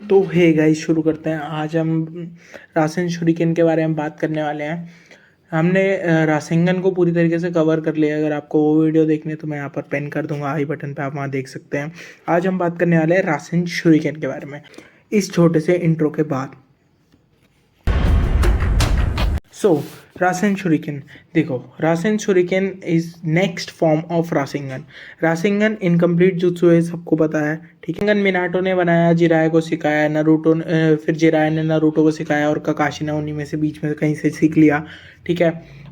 तो hey guys, शुरू करते हैं। आज हम रासेन शुरिकेन के बारे में बात करने वाले हैं। हमने रासेंगन को पूरी तरीके से कवर कर लिया। अगर आपको वो वीडियो देखनी है तो मैं यहाँ पर पेन कर दूंगा आई बटन पे, आप वहाँ देख सकते हैं। आज हम बात करने वाले हैं रासेन शुरिकेन के बारे में, इस छोटे से इंट्रो के बाद। सो रासेन शुरिकेन, देखो, Rasen Shuriken is next form of Rasengan. Rasengan incomplete jutsu है, सबको पता है, ठीक है। मिनाटो ने बनाया, जिराय को सिखाया, नारुतो फिर जिराय ने नारुतो को सिखाया और काकाशी ने उन्हीं में से बीच में कहीं से सीख लिया, ठीक है।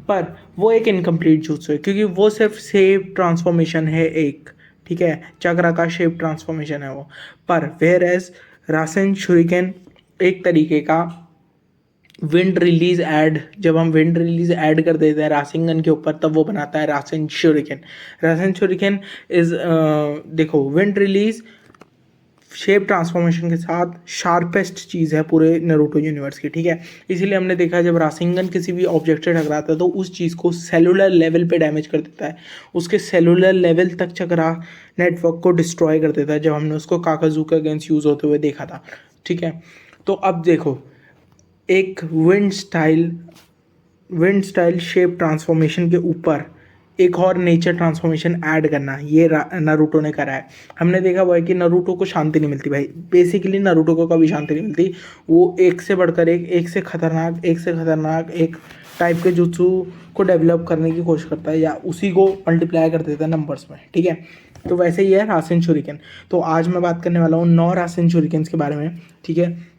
पर वो एक इनकम्प्लीट जुत्सु है क्योंकि वो सिर्फ शेप ट्रांसफॉर्मेशन है एक, ठीक है, चक्र का शेप ट्रांसफॉर्मेशन है वो। पर वेयर एज रासेन शुरिकेन एक तरीके का विंड रिलीज ऐड, जब हम विंड रिलीज ऐड कर देते हैं रासेंगन के ऊपर तब वो बनाता है रासेन शुरिकेन। रासेन शुरिकेन इज देखो, विंड रिलीज शेप ट्रांसफॉर्मेशन के साथ शार्पेस्ट चीज़ है पूरे नारुतो यूनिवर्स की, ठीक है। इसीलिए हमने देखा जब रासेंगन किसी भी ऑब्जेक्ट से टकराता है तो उस चीज़ को सेलुलर लेवल पे डैमेज कर देता है, उसके सेलुलर लेवल तक चकरा नेटवर्क को डिस्ट्रॉय कर देता है, जब हमने उसको काकाजू के अगेंस्ट यूज़ होते हुए देखा था, ठीक है। तो अब देखो, एक विंड स्टाइल शेप ट्रांसफॉर्मेशन के ऊपर एक और नेचर ट्रांसफॉर्मेशन ऐड करना, ये नारुतो ने करा है। हमने देखा हुआ है कि नारुतो को शांति नहीं मिलती भाई, बेसिकली नारुतो को कभी शांति नहीं मिलती। वो एक से बढ़कर एक से खतरनाक एक टाइप के जुत्सु को डेवलप करने की कोशिश करता है या उसी को मल्टीप्लाई कर देता है नंबर्स में, ठीक है। तो वैसे ही है रासेन शुरिकेन। तो आज मैं बात करने वाला हूँ 9 रासेन शुरिकेन्स के बारे में, ठीक है।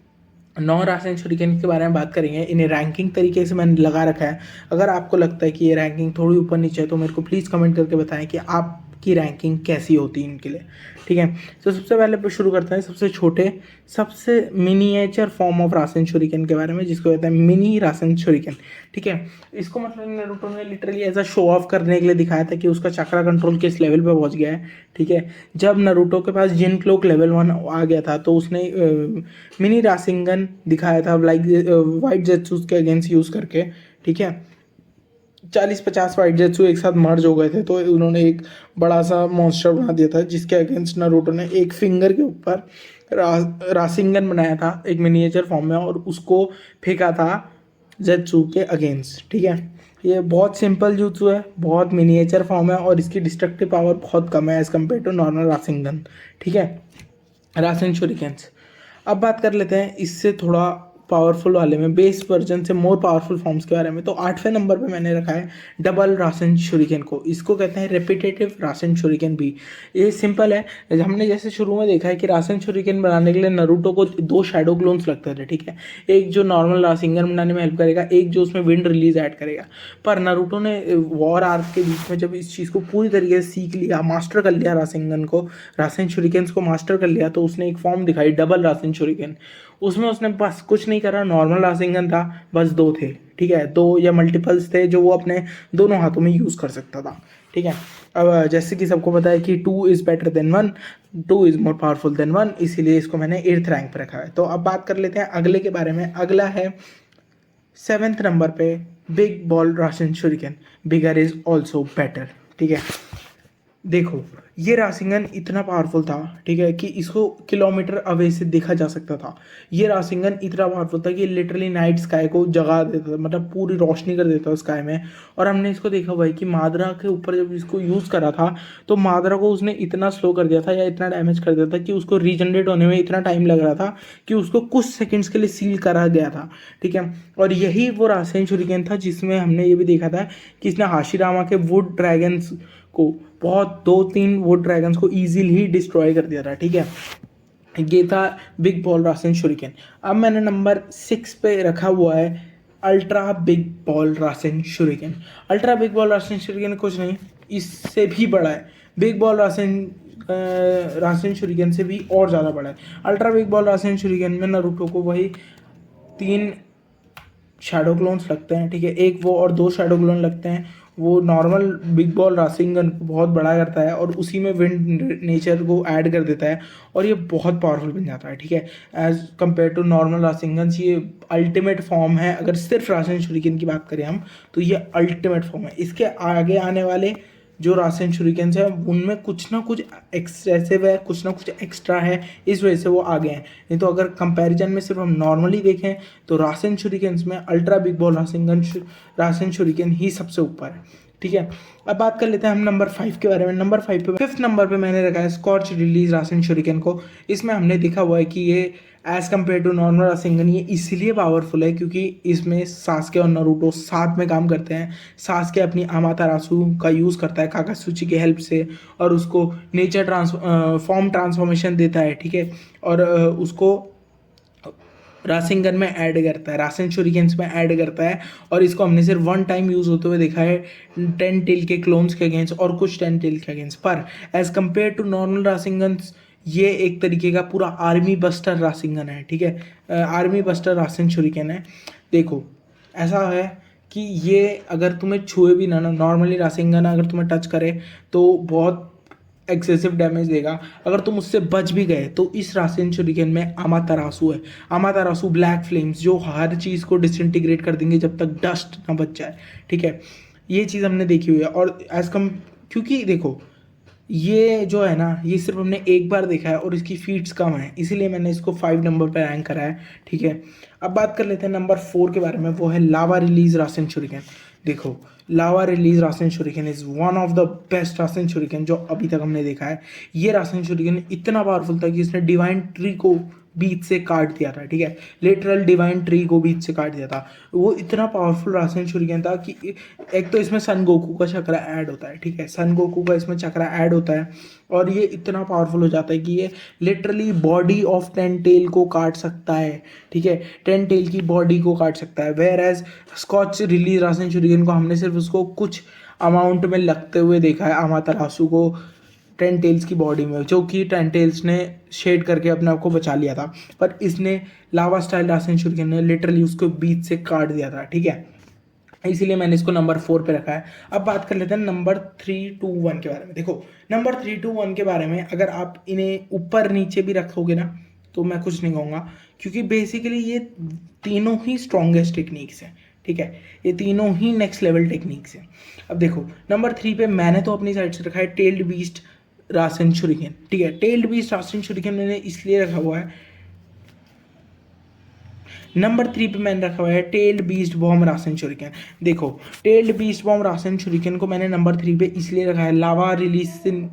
9 रासेन शुरिकेन के बारे में बात करेंगे। इन्हें रैंकिंग तरीके से मैंने लगा रखा है। अगर आपको लगता है कि ये रैंकिंग थोड़ी ऊपर नीचे है तो मेरे को प्लीज़ कमेंट करके बताएं कि आपकी रैंकिंग कैसी होती है इनके लिए, ठीक है। तो सबसे पहले शुरू करते हैं सबसे छोटे, सबसे मिनिएचर फॉर्म ऑफ रासेन शुरिकेन के बारे में, जिसको कहते हैं मिनी रासेन शुरिकेन, ठीक है। इसको मतलब नारुतो ने literally as a show off करने के लिए दिखाया था कि उसका चक्रा कंट्रोल किस लेवल पे पहुंच गया है, ठीक है। जब नारुतो के पास जिन क्लोक लेवल 1 आ गया था तो उसने मिनी रासेंगन दिखाया था, लाइक वाइट जेत्सु के अगेंस्ट यूज़ करके, ठीक है। 40-50 वाइट जेत्सु एक साथ मर्ज हो गए थे तो उन्होंने एक बड़ा सा मॉन्स्टर बना दिया था, जिसके अगेंस्ट नारुतो ने एक फिंगर के ऊपर रासेंगन बनाया था एक मिनिएचर फॉर्म में और उसको फेंका था जेत्सु के अगेंस्ट, ठीक है। ये बहुत सिंपल jutsu है, बहुत मिनिएचर फॉर्म है और इसकी डिस्ट्रक्टिव पावर बहुत कम है एज़ कम्पेयर टू नॉर्मल रासेंगन, ठीक है, रासेन शुरिकेन्स। अब बात कर लेते हैं इससे थोड़ा पावरफुल वाले में, बेस वर्जन से मोर पावरफुल फॉर्म्स के बारे में। तो 8वें नंबर पे मैंने रखा है डबल रासेन शुरिकेन को। इसको कहते हैं रेपिटेटिव रासेन शुरिकेन भी। ये सिंपल है, हमने जैसे शुरू में देखा है कि रासेन शुरिकेन बनाने के लिए नारुतो को 2 शैडो क्लोन्स लगते थे, ठीक है। एक जो नॉर्मल रासेंगन बनाने में हेल्प करेगा, एक जो उसमें विंड रिलीज ऐड करेगा। पर नारुतो ने वॉर आर्क के बीच में जब इस चीज़ को पूरी तरीके से सीख लिया, मास्टर कर लिया रासेंगन को, रासेन शुरिकेन्स को मास्टर कर लिया, तो उसने एक फॉर्म दिखाई डबल रासेन शुरिकेन। उसमें उसने बस कुछ नहीं करा, नॉर्मल रासेंगन था, बस 2 थे, ठीक है, 2 या मल्टीपल्स थे जो वो अपने दोनों हाथों में यूज़ कर सकता था, ठीक है। अब जैसे कि सबको पता है कि 2 is better than 1, 2 is more powerful than 1, इसीलिए इसको मैंने 8th रैंक पर रखा है। तो अब बात कर लेते हैं अगले के बारे में। अगला है 7th नंबर पे big ball Rasen Shuriken, bigger is also better, ठीक है। देखो, ये रासेंगन इतना पावरफुल था, ठीक है, कि इसको किलोमीटर अवे से देखा जा सकता था। ये रासेंगन इतना पावरफुल था कि लिटरली नाइट स्काई को जगा देता था, मतलब पूरी रोशनी कर देता था स्काई में। और हमने इसको देखा हुआ है कि मादरा के ऊपर जब इसको यूज़ करा था तो मादरा को उसने इतना स्लो कर दिया था या इतना डैमेज कर दिया था कि उसको रीजनरेट होने में इतना टाइम लग रहा था कि उसको कुछ सेकेंड्स के लिए सील करा गया था, ठीक है। और यही वो रासेन शुरिकेन था जिसमें हमने ये भी देखा था कि इसने हाशिरामा के वुड ड्रैगन्स को, बहुत 2-3 वुड ड्रैगन्स को इजीली ही डिस्ट्रॉय कर दिया था, ठीक है। ये था बिग बॉल रासेन शुरिकेन। अब मैंने नंबर 6 पे रखा हुआ है ultra big ball Rasen Shuriken. Ultra big ball Rasen Shuriken कुछ नहीं, इससे भी बड़ा है। बिग बॉल रासेन शुरिकेन से भी और ज़्यादा बड़ा है। Ultra big ball Rasen Shuriken में नारुतो को वही 3 शैडो क्लोन्स लगते हैं, ठीक है, एक वो और 2 शैडो क्लोन लगते हैं। वो नॉर्मल बिग बॉल रासेंगन को बहुत बड़ा करता है और उसी में विंड नेचर को ऐड कर देता है और ये बहुत पावरफुल बन जाता है, ठीक है, एज कम्पेयर टू नॉर्मल रासेंगन। ये अल्टीमेट फॉर्म है। अगर सिर्फ रासेन शुरिकेन की बात करें हम तो ये अल्टीमेट फॉर्म है। इसके आगे आने वाले जो रासेन शुरिकेन्स है उनमें कुछ ना कुछ एक्सेसिव है, कुछ ना कुछ एक्स्ट्रा है, इस वजह से वो आगे हैं। नहीं तो अगर कंपैरिजन में सिर्फ हम नॉर्मली देखें तो रासेन शुरिकेन्स में ultra big ball Rasen shuriken ही सबसे ऊपर है। ठीक है, अब बात कर लेते हैं हम नंबर 5 के बारे में। नंबर 5 पे, 5th नंबर पे मैंने रखा है स्कॉच रिलीज रासेन शुरिकेन को। इसमें हमने देखा हुआ है कि ये एज कम्पेयर टू नॉर्मल रासेंगन ये इसलिए पावरफुल है क्योंकि इसमें सास्के और नारुतो साथ में काम करते हैं। सास्के अपनी अमातेरासु का यूज़ करता है काकात्सुची की हेल्प से और उसको नेचर फॉर्म ट्रांसफॉर्मेशन देता है। ठीक है, और उसको रासेंगन में ऐड करता है, रासेन शुरिकेन्स में ऐड करता है। और इसको हमने सिर्फ 1 टाइम यूज़ होते हुए देखा है 10 टेल के क्लोन्स के अगेंस्ट और कुछ 10 टेल के अगेंस्ट। पर एज कम्पेयर टू नॉर्मल रासेंगन्स ये एक तरीके का पूरा आर्मी बस्टर रासेंगन है। ठीक है, आर्मी बस्टर रासेन शुरिकेन है। देखो ऐसा है कि ये अगर तुम्हें छुए भी ना, नॉर्मली रासेंगन अगर तुम्हें टच करे तो बहुत एक्सेसिव डैमेज देगा। अगर तुम उससे बच भी गए तो इस रासेन शुरिकेन में अमातेरासु है, अमातेरासु ब्लैक फ्लेम्स जो हर चीज़ को डिसइंटीग्रेट कर देंगे जब तक डस्ट ना बच जाए। ठीक है, ये चीज़ हमने देखी हुई है। और एज कम क्योंकि देखो ये जो है ना ये सिर्फ हमने एक बार देखा है और इसकी फीट्स कम है, इसीलिए मैंने इसको 5 नंबर पर रैंक करा है। ठीक है, अब बात कर लेते हैं नंबर 4 के बारे में, वो है लावा रिलीज रासेन शुरिकेन। देखो lava release Rasen Shuriken is one of the best Rasen Shuriken जो अभी तक हमने देखा है। ये रासेन शुरिकेन इतना पावरफुल था कि इसने डिवाइन ट्री को बीच से काट दिया था। ठीक है, लिटरल डिवाइन ट्री को बीच से काट दिया था। वो इतना पावरफुल रासेन शुरिकेन था कि एक तो इसमें सन गोकू का चक्रा ऐड होता है। ठीक है, सन गोकू का इसमें चक्रा ऐड होता है और ये इतना पावरफुल हो जाता है कि ये लिटरली बॉडी ऑफ 10 टेल को काट सकता है। ठीक है, 10 टेल की बॉडी को काट सकता है। Whereas scorch release Rasen Shuriken को हमने सिर्फ उसको कुछ अमाउंट में लगते हुए देखा है अमातेरासु को 10 टेल्स की बॉडी में, जो कि 10 टेल्स ने शेड करके अपने आप को बचा लिया था। पर इसने लावा स्टाइल रासेन शुरिकेन ने लिटरली उसको बीच से काट दिया था। ठीक है, इसीलिए मैंने इसको नंबर 4 पे रखा है। अब बात कर लेते हैं नंबर 3, 2, 1 के बारे में। देखो नंबर 3, 2, 1 के बारे में अगर आप इन्हें ऊपर नीचे भी रखोगे ना तो मैं कुछ नहीं कहूँगा, क्योंकि बेसिकली ये तीनों ही स्ट्रॉन्गेस्ट टेक्निक्स हैं। ठीक है, ये तीनों ही नेक्स्ट लेवल टेक्निक्स हैं। अब देखो नंबर 3 पे मैंने तो अपनी साइड से रखा है टेल्ड बीस्ट रासेन शुरिकेन। ठीक है, टेल्ड बीस्ट रासेन शुरिकेन मैंने इसलिए रखा हुआ है, नंबर 3 पे मैंने रखा हुआ है टेल्ड बीस्ट बॉम्ब रासेन शुरिकेन। देखो टेल्ड बीस्ट बॉम्ब रासेन शुरिकेन को मैंने नंबर 3 पे इसलिए रखा है, लावा रिलीज से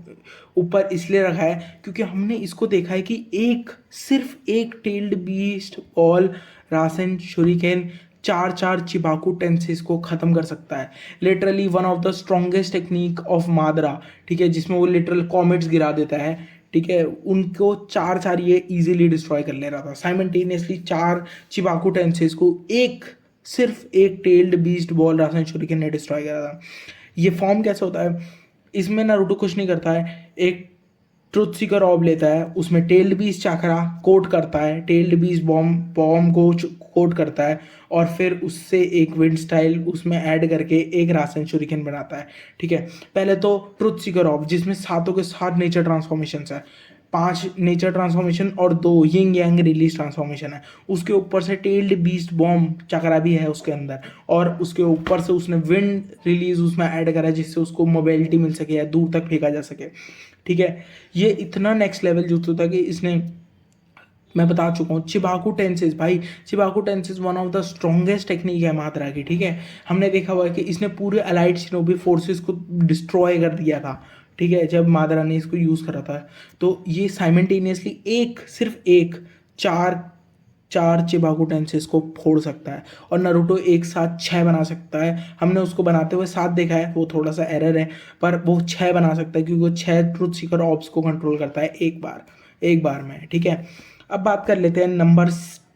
ऊपर इसलिए रखा है क्योंकि हमने इसको देखा है कि सिर्फ एक tailed beast ball Rasen Shuriken 4 Chibaku Tenseis को ख़त्म कर सकता है। Literally one of the strongest technique of Madara. ठीक है, जिसमें वो लिटरल कॉमेट्स गिरा देता है। ठीक है, उनको 4 ये इजीली डिस्ट्रॉय कर ले रहा था साइमल्टेनियसली। 4 चिबाकू टेंसेस को सिर्फ एक tailed beast ball Rasen shuriken ने डिस्ट्रॉय करा था। ये फॉर्म कैसे होता है, इसमें नारुतो कुछ नहीं करता है, एक ट्रुथ सीकर ऑर्ब लेता है, उसमें टेल्ड बीस्ट चाकरा कोट करता है, टेल्ड बीस्ट बॉम्ब को कोट करता है और फिर उससे एक विंड स्टाइल उसमें ऐड करके एक रासेन शुरिकेन बनाता है। ठीक है, पहले तो ट्रुथ सीकर ऑर्ब जिसमें 7 के 7 नेचर ट्रांसफॉर्मेशन है, 5 नेचर ट्रांसफॉर्मेशन और 2 यिंग यांग रिलीज ट्रांसफॉर्मेशन है। उसके ऊपर से टेल्ड बीस्ट बॉम्ब चक्रा भी है उसके अंदर और उसके ऊपर से उसने विंड रिलीज उसमें ऐड करा है जिससे उसको मोबिलिटी मिल सके या दूर तक फेंका जा सके। ठीक है, ये इतना नेक्स्ट लेवल जुटो था कि इसने, मैं बता चुका हूँ, चिबाकू टेंसेस भाई, Chibaku Tenseis one of the strongest technique है मात्रा की। ठीक है, हमने देखा हुआ है कि इसने पूरे अलाइड शिनोबी फोर्सेस को डिस्ट्रॉय कर दिया था। ठीक है, जब मादरा ने इसको यूज़ करा था तो ये साइमल्टेनियसली सिर्फ एक चार चिबाकू टेंसेस को फोड़ सकता है और नारुतो एक साथ 6 बना सकता है। हमने उसको बनाते हुए 7 देखा है, वो थोड़ा सा एरर है, पर वो 6 बना सकता है क्योंकि वो 6 ट्रुथ सीकर ऑब्स को कंट्रोल करता है एक बार में। ठीक है, अब बात कर लेते हैं नंबर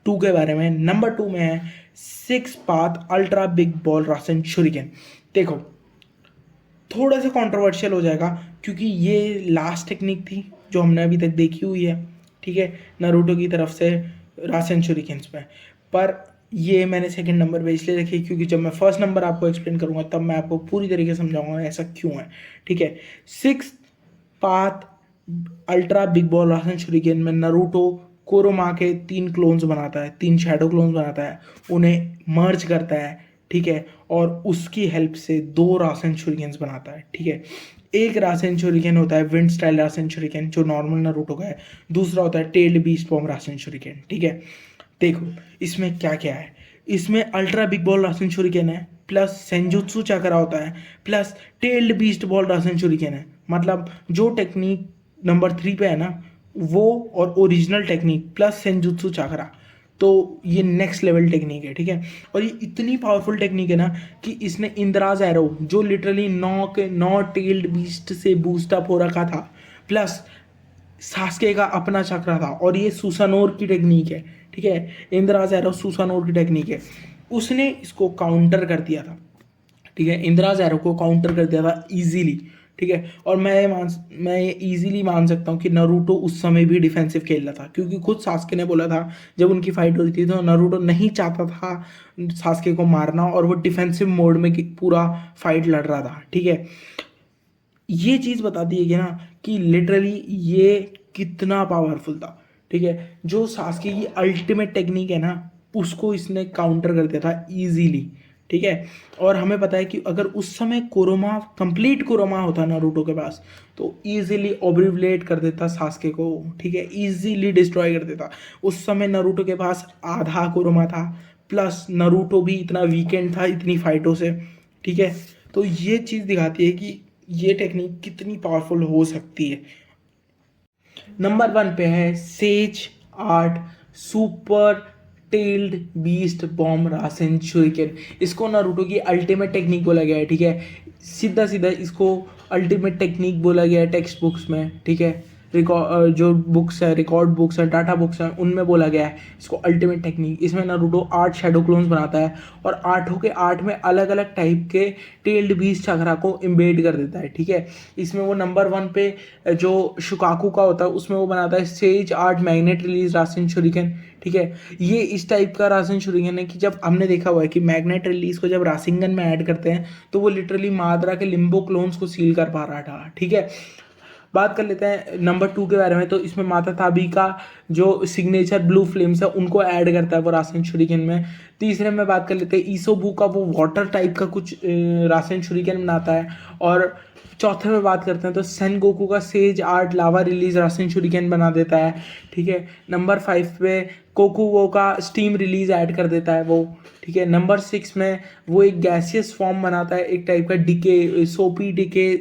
2 के बारे में। नंबर 2 में है 6 path ultra big ball Rasen Shuriken. देखो थोड़ा सा कंट्रोवर्शियल हो जाएगा क्योंकि ये लास्ट टेक्निक थी जो हमने अभी तक देखी हुई है। ठीक है, नारुतो की तरफ से रासेन शुरिकेन्स में, पर ये मैंने सेकंड नंबर पे इसलिए रखी क्योंकि जब मैं फर्स्ट नंबर आपको एक्सप्लेन करूंगा तब मैं आपको पूरी तरीके से समझाऊंगा ऐसा क्यों है। ठीक है, 6 path ultra big ball Rasen Shuriken में नारुतो कोरोमा के 3 क्लोन्स बनाता है, 3 शैडो क्लोन्स बनाता है, उन्हें मर्ज करता है। ठीक है, और उसकी हेल्प से 2 रासेन शुरिकेन्स बनाता है। ठीक है, एक रासेन शuriken होता है विंड स्टाइल रासेन शuriken जो नॉर्मल नारुतो का है, दूसरा होता है टेल्ड बीस्ट बॉम्ब रासेन शuriken, ठीक है। देखो इसमें क्या क्या है, इसमें अल्ट्रा बिग बॉल रासेन शuriken है, प्लस सेंजुत्सु चक्रा होता है, प्लस टेल्ड बीस्ट बॉल रासेन शuriken है। मतलब जो टेक्निक नंबर 3 पे है ना वो, और ओरिजिनल टेक्निक प्लस सेंजुत्सु चक्रा, तो ये नेक्स्ट लेवल टेक्निक है, ठीक है। और ये इतनी पावरफुल टेक्निक है ना कि इसने इंद्राज एरो जो लिटरली नौ टेल्ड बीस्ट से बूस्ट अप हो रखा था, प्लस सास्के का अपना चक्र था, और ये सुसानोर की टेक्निक है, ठीक है। इंद्राज एरो सुसानोर की टेक्निक है, उसने इसको काउंटर कर दिया था, ठीक है। इंद्राज एरो को काउंटर कर दिया था इजीली, ठीक है। और मैं ये इजीली मान सकता हूँ कि नरूटो उस समय भी डिफेंसिव खेल रहा था, क्योंकि खुद सास्के ने बोला था जब उनकी फाइट हो रही थी तो नरूटो नहीं चाहता था सास्के को मारना, और वो डिफेंसिव मोड में पूरा फाइट लड़ रहा था, ठीक है। ये चीज़ बताती है कि ना कि लिटरली ये कितना पावरफुल था, ठीक है। जो सास्के की अल्टीमेट टेक्निक है ना उसको इसने काउंटर कर दिया था इजीली, ठीक है। और हमें पता है कि अगर उस समय कोरोमा कंप्लीट कोरोमा होता नारुतो के पास तो इजीली ओब्लिविएट कर देता सास्के को, ठीक है, इजीली डिस्ट्रॉय कर देता। उस समय नारुतो के पास आधा कोरोमा था, प्लस नारुतो भी इतना वीकेंड था इतनी फाइटों से, ठीक है। तो ये चीज़ दिखाती है कि ये टेक्निक कितनी पावरफुल हो सकती है। नंबर 1 पे है sage art super tailed beast bomb Rasen Shuriken. इसको नारुतो की अल्टीमेट टेक्निक बोला गया है, ठीक है। सीधा सीधा इसको अल्टीमेट टेक्निक बोला गया है टेक्स्ट बुक्स में, ठीक है। रिकॉर्ड जो बुक्स है, रिकॉर्ड बुक्स है, डाटा बुक्स हैं, उनमें बोला गया है इसको अल्टीमेट टेक्निक। इसमें नारुतो 8 शैडो क्लोन्स बनाता है और 8 के 8 में अलग अलग टाइप के टेल्ड बीस्ट चक्रा को इम्बेड कर देता है, ठीक है। इसमें वो नंबर 1 पे जो शुकाकू का होता है उसमें वो बनाता है सेज आर्ट मैग्नेट रिलीज रासेन शuriken, ठीक है। ये इस टाइप का रासेन शuriken है कि जब हमने देखा हुआ है कि मैग्नेट रिलीज को जब रासिंगन में ऐड करते हैं तो वो लिटरली माद्रा के लिम्बो क्लोन्स को सील कर पा रहा था, ठीक है। बात कर लेते हैं नंबर 2 के बारे में, तो इसमें माता ताबी का जो सिग्नेचर ब्लू फ्लेम्स है उनको ऐड करता है वो रासेन शuriken में। तीसरे में बात कर लेते हैं ईसोबू का वो वाटर टाइप का कुछ रासेन शuriken बनाता है। और चौथे में बात करते हैं तो सन गोकू का सेज आर्ट लावा रिलीज रासेन शuriken बना देता है, ठीक है। नंबर 5 पे कोकुवो का स्टीम रिलीज ऐड कर देता है वो, ठीक है। नंबर 6 में वो एक गैसियस फॉर्म बनाता है, एक टाइप का डिके सोपी डिके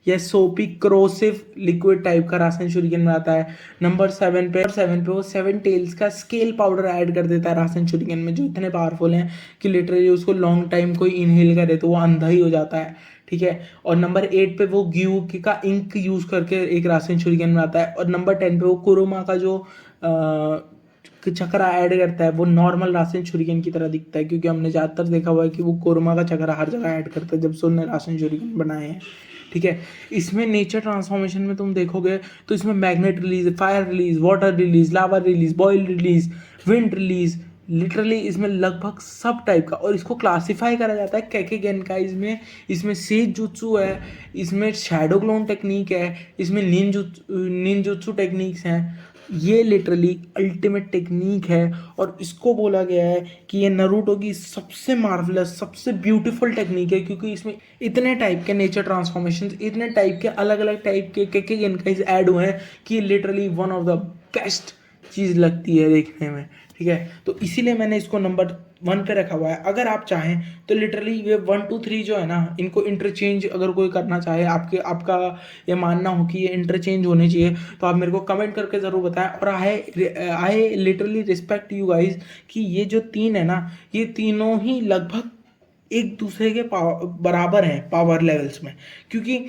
या सोपी क्रोसिव लिक्विड टाइप का रासेन शuriken बनाता है। नंबर 7 पे वो 7 टेल्स का स्केल पाउडर ऐड कर देता है रासेन शuriken में, जो इतने पावरफुल हैं कि लिटरली उसको लॉन्ग टाइम कोई इनहेल करे तो वो अंधा ही हो जाता है, ठीक है। और नंबर 8 पे वो ग्यू का इंक यूज करके एक रासेन शuriken बनाता है। और नंबर 10 पे वो कुरुमा का जो चक्रा ऐड करता है वो नॉर्मल रासेन शuriken की तरह दिखता है, क्योंकि हमने ज़्यादातर देखा हुआ है कि वो कुरुमा का चक्रा हर जगह ऐड करता है जब से उन्होंने रासेन शuriken बनाए हैं, ठीक है। इसमें नेचर ट्रांसफॉर्मेशन में तुम देखोगे तो इसमें magnet release, fire release, water release, lava release, boil release, wind release, literally इसमें लगभग सब टाइप का। और इसको क्लासिफाई करा जाता है कैके गेनकाइज में। इसमें सेज जुत्सु है, इसमें शैडो क्लोन टेक्निक है, इसमें निंजुत्सु टेक्निक्स हैं। ये लिटरली अल्टीमेट टेक्निक है और इसको बोला गया है कि ये नारुतो की सबसे मार्वलस सबसे ब्यूटीफुल टेक्निक है, क्योंकि इसमें इतने टाइप के नेचर ट्रांसफॉर्मेशन, इतने टाइप के अलग अलग टाइप के केके गेनकाइज ऐड हुए हैं कि literally one of the best चीज़ लगती है देखने में, ठीक है। तो इसीलिए मैंने इसको नंबर 1 पे रखा हुआ है। अगर आप चाहें तो लिटरली ये 1 2 3 जो है ना इनको इंटरचेंज अगर कोई करना चाहे, आपका ये मानना हो कि ये इंटरचेंज होने चाहिए, तो आप मेरे को कमेंट करके ज़रूर बताएं। और I literally respect you guys कि ये जो 3 है ना ये तीनों ही लगभग एक दूसरे के बराबर हैं पावर लेवल्स में, क्योंकि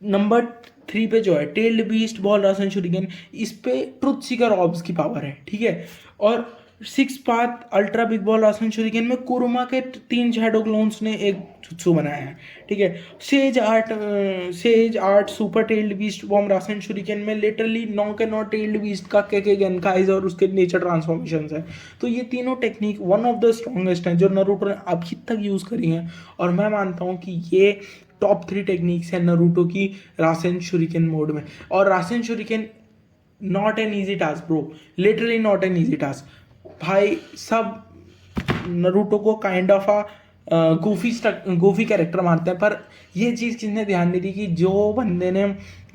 नंबर 3 पे जो है टेल्ड बीस्ट बॉल रासेन शuriken, इस पे ट्रुथ सीकर ऑब्स की पावर है, ठीक है। और 6 path ultra big ball रासेन Shuriken में कुरुमा के 3 शैडो क्लोन्स ने एक जुत्सु बनाया है, ठीक है। Sage art super tailed beast bomb Rasen Shuriken में लिटरली 9 के 9 टेल्ड बीस्ट का के गेनकाइज और उसके नेचर ट्रांसफॉर्मेशंस है। तो ये तीनों technique one of the strongest हैं जो नारुतो ने अभी तक यूज़ करी हैं, और मैं मानता हूँ कि ये टॉप 3 टेक्निक्स है नारुतो की रासेन शuriken मोड में। और Rasen Shuriken not an easy task bro, literally not an easy task भाई। सब नारुतो को काइंड ऑफ गोफी कैरेक्टर मारते हैं। पर ये चीज़ किसने ध्यान नहीं दी कि जो बंदे ने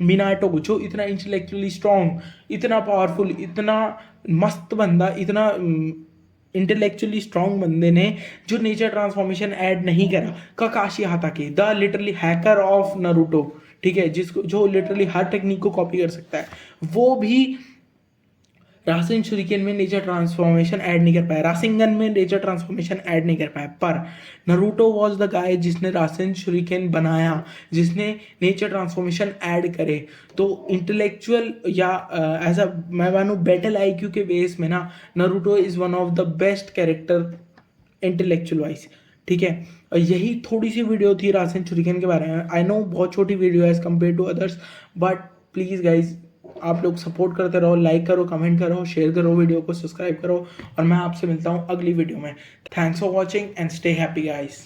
मिनाटो को, जो इतना इंटेलेक्चुअली स्ट्रॉन्ग, इतना पावरफुल, इतना मस्त बंदा, इतना इंटेलेक्चुअली स्ट्रॉन्ग बंदे ने जो नेचर ट्रांसफॉर्मेशन ऐड नहीं करा, Kakashi Hatake, the literally hacker of Naruto, ठीक है, जिसको जो लिटरली हर टेक्निक को कॉपी कर सकता है, वो भी रासेन शुरिकेन में नेचर ट्रांसफॉर्मेशन ऐड नहीं कर पाया, रासेंगन में नेचर ट्रांसफॉर्मेशन ऐड नहीं कर पाया। पर नारुतो वाज द गाय जिसने रासेन शुरिकेन बनाया, जिसने नेचर ट्रांसफॉर्मेशन ऐड करे। तो इंटेलेक्चुअल या एज अ मैं मानूँ बैटल आईक्यू के बेस में ना, Naruto is one of the best character intellectual wise, ठीक है। और यही थोड़ी सी वीडियो थी रासेन शुरिकेन के बारे में। आई नो बहुत छोटी वीडियो है as compare to others, but please guys आप लोग सपोर्ट करते रहो, लाइक करो, कमेंट करो, शेयर करो वीडियो को, सब्सक्राइब करो, और मैं आपसे मिलता हूँ अगली वीडियो में। Thanks for watching and stay happy guys.